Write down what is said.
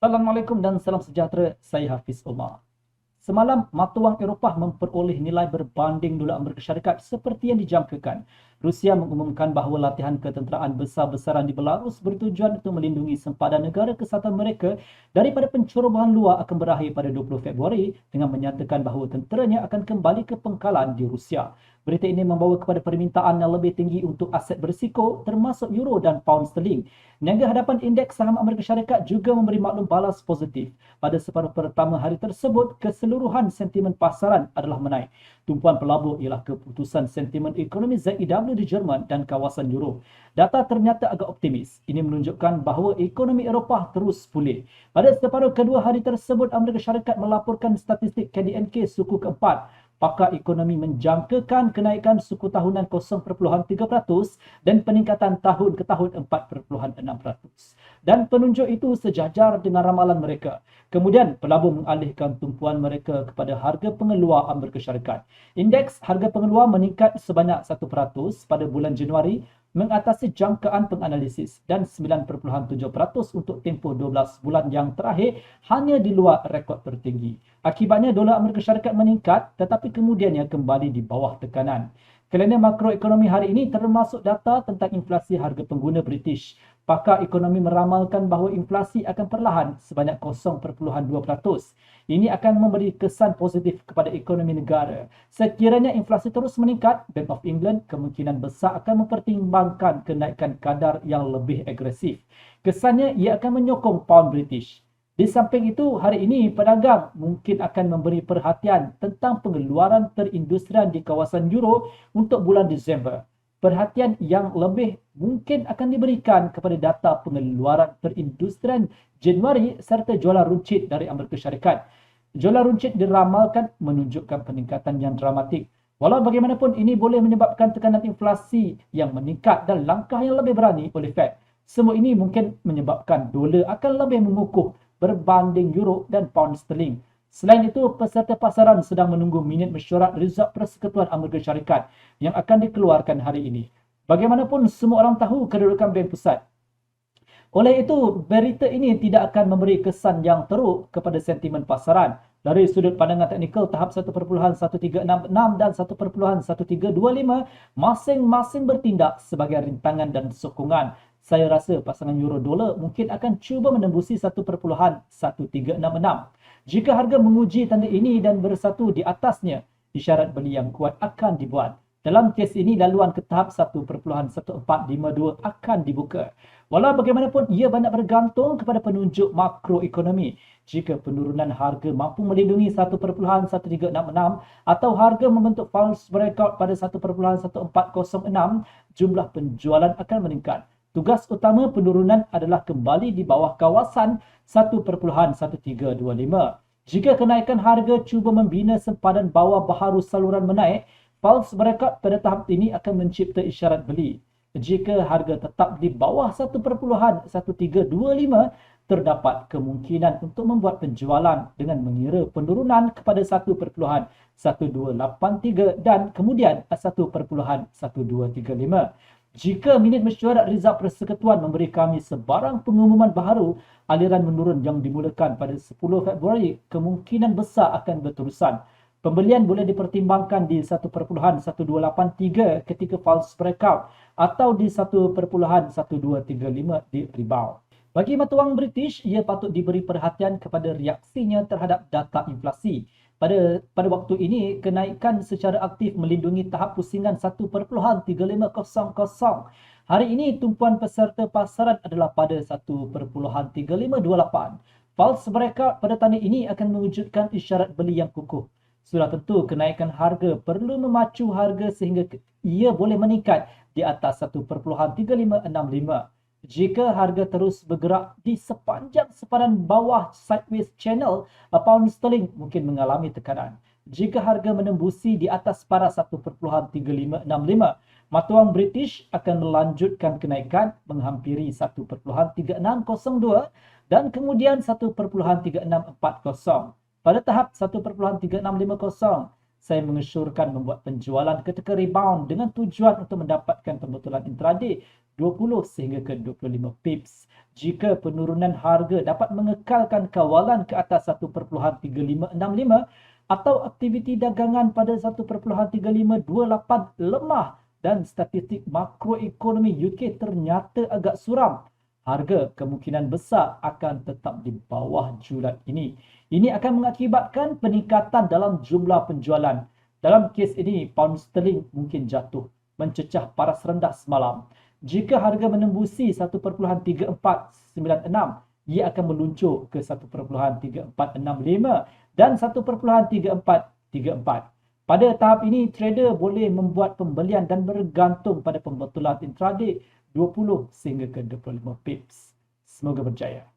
Assalamualaikum dan salam sejahtera. Saya Hafiz Omar. Semalam, mata wang Eropah memperoleh nilai berbanding dolar Amerika Syarikat seperti yang dijangkakan. Rusia mengumumkan bahawa latihan ketenteraan besar-besaran di Belarus bertujuan untuk melindungi sempadan negara kesatuan mereka daripada pencerobohan luar akan berakhir pada 20 Februari dengan menyatakan bahawa tenteranya akan kembali ke pengkalan di Rusia. Berita ini membawa kepada permintaan yang lebih tinggi untuk aset berisiko termasuk euro dan pound sterling. Niaga hadapan indeks saham Amerika Syarikat juga memberi maklum balas positif. Pada separuh pertama hari tersebut, keseluruhan sentimen pasaran adalah menaik. Tumpuan pelabur ialah keputusan sentimen ekonomi ZEW di Jerman dan kawasan Euro. Data ternyata agak optimis. Ini menunjukkan bahawa ekonomi Eropah terus pulih. Pada separuh kedua hari tersebut, Amerika Syarikat melaporkan statistik KDNK suku keempat. Pakar ekonomi menjangkakan kenaikan suku tahunan 0.3% dan peningkatan tahun ke tahun 4.6%. Dan penunjuk itu sejajar dengan ramalan mereka. Kemudian, pelabur mengalihkan tumpuan mereka kepada harga pengeluar Amerika Syarikat. Indeks harga pengeluar meningkat sebanyak 1% pada bulan Januari mengatasi jangkaan penganalisis dan 9.7% untuk tempoh 12 bulan yang terakhir hanya di luar rekod tertinggi. Akibatnya dolar Amerika Syarikat meningkat tetapi kemudiannya kembali di bawah tekanan. Kelainan makroekonomi hari ini termasuk data tentang inflasi harga pengguna British. Pakar ekonomi meramalkan bahawa inflasi akan perlahan sebanyak 0.2%. Ini akan memberi kesan positif kepada ekonomi negara. Sekiranya inflasi terus meningkat, Bank of England kemungkinan besar akan mempertimbangkan kenaikan kadar yang lebih agresif. Kesannya ia akan menyokong pound British. Di samping itu, hari ini pedagang mungkin akan memberi perhatian tentang pengeluaran perindustrian di kawasan Euro untuk bulan Disember. Perhatian yang lebih mungkin akan diberikan kepada data pengeluaran perindustrian Januari serta jualan runcit dari Amerika Syarikat. Jualan runcit diramalkan menunjukkan peningkatan yang dramatik. Walau bagaimanapun ini boleh menyebabkan tekanan inflasi yang meningkat dan langkah yang lebih berani oleh Fed. Semua ini mungkin menyebabkan dolar akan lebih mengukuh berbanding euro dan pound sterling. Selain itu, peserta pasaran sedang menunggu minit mesyuarat Reserve Persekutuan Amerika Syarikat yang akan dikeluarkan hari ini. Bagaimanapun, semua orang tahu kedudukan Bank Pusat. Oleh itu, berita ini tidak akan memberi kesan yang teruk kepada sentimen pasaran. Dari sudut pandangan teknikal, tahap 1.1366 dan 1.1325 masing-masing bertindak sebagai rintangan dan sokongan. Saya rasa pasangan euro dolar mungkin akan cuba menembusi 1.1366. Jika harga menguji tanda ini dan bersatu di atasnya, isyarat beli yang kuat akan dibuat. Dalam kes ini, laluan ke tahap 1.1452 akan dibuka. Walau bagaimanapun, ia banyak bergantung kepada penunjuk makroekonomi. Jika penurunan harga mampu melindungi 1.1366 atau harga membentuk false breakout pada 1.1406, jumlah penjualan akan meningkat. Tugas utama penurunan adalah kembali di bawah kawasan 1.1325. Jika kenaikan harga cuba membina sempadan bawah baharu saluran menaik, false breakout pada tahap ini akan mencipta isyarat beli. Jika harga tetap di bawah 1.1325, terdapat kemungkinan untuk membuat penjualan dengan mengira penurunan kepada 1.1283 dan kemudian 1.1235. Jika minit mesyuarat Reserve Persekutuan memberi kami sebarang pengumuman baharu, aliran menurun yang dimulakan pada 10 Februari kemungkinan besar akan berterusan. Pembelian boleh dipertimbangkan di 1.1283 ketika false breakout atau di 1.1235 di rebound. Bagi mata wang British, ia patut diberi perhatian kepada reaksinya terhadap data inflasi. Pada waktu ini, kenaikan secara aktif melindungi tahap pusingan 1.3500. Hari ini, tumpuan peserta pasaran adalah pada 1.3528. False breakout pada tanda ini akan mewujudkan isyarat beli yang kukuh. Sudah tentu, kenaikan harga perlu memacu harga sehingga ia boleh meningkat di atas 1.3565. Jika harga terus bergerak di sepanjang sepadan bawah sideways channel, pound sterling mungkin mengalami tekanan. Jika harga menembusi di atas para 1.3565, mata wang British akan melanjutkan kenaikan menghampiri 1.3602 dan kemudian 1.3640. Pada tahap 1.3650, saya mengesyorkan membuat penjualan ketika rebound dengan tujuan untuk mendapatkan pembetulan intraday 20 sehingga ke 25 pips. Jika penurunan harga dapat mengekalkan kawalan ke atas 1.3565 atau aktiviti dagangan pada 1.3528 lemah dan statistik makroekonomi UK ternyata agak suram, harga kemungkinan besar akan tetap di bawah julat ini. Ini akan mengakibatkan peningkatan dalam jumlah penjualan. Dalam kes ini, pound sterling mungkin jatuh, mencecah paras rendah semalam. Jika harga menembusi 1.3496, ia akan meluncur ke 1.3465 dan 1.3434. Pada tahap ini, trader boleh membuat pembelian dan bergantung pada pembetulan intraday 20 sehingga ke 25 pips. Semoga berjaya.